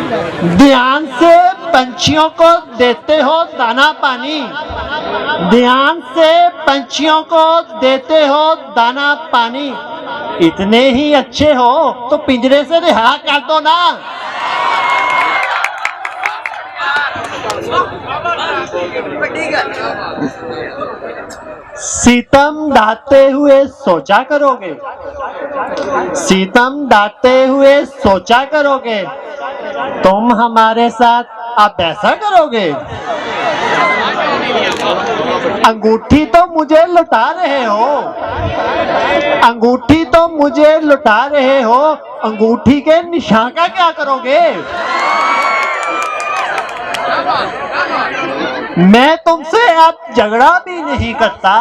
ध्यान से पंछियों को देते हो दाना पानी, ध्यान से पंछियों को देते हो दाना पानी, इतने ही अच्छे हो तो पिंजरे से रिहा कर दो ना। सीतम ढाते हुए सोचा करोगे, सीतम ढाते हुए सोचा करोगे, तुम हमारे साथ अब ऐसा करोगे। अंगूठी तो मुझे लुटा रहे हो, अंगूठी तो मुझे लुटा रहे हो, अंगूठी के निशान का क्या करोगे। मैं तुमसे अब झगड़ा भी नहीं करता,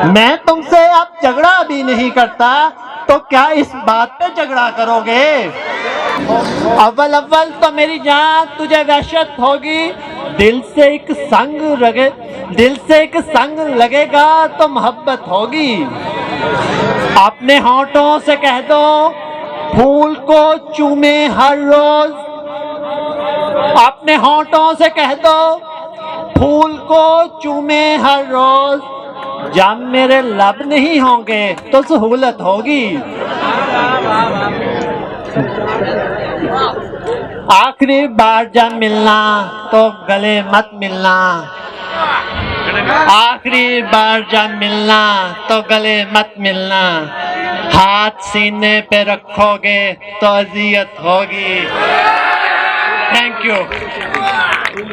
मैं तुमसे अब झगड़ा भी नहीं करता, तो क्या इस बात पे झगड़ा करोगे। अव्वल अव्वल तो मेरी जान तुझे वहशत होगी, दिल से एक संग लगे, दिल से एक संग लगेगा तो मोहब्बत होगी। अपने होठों से कह दो फूल को चूमे हर रोज, अपने होठों से कह दो फूल को चूमे हर रोज, जब मेरे लब नहीं होंगे तो सहूलत होगी। आखिरी बार जब मिलना तो गले मत मिलना, आखिरी बार जब मिलना तो गले मत मिलना, हाथ सीने पे रखोगे तो अजियत होगी। Thank you.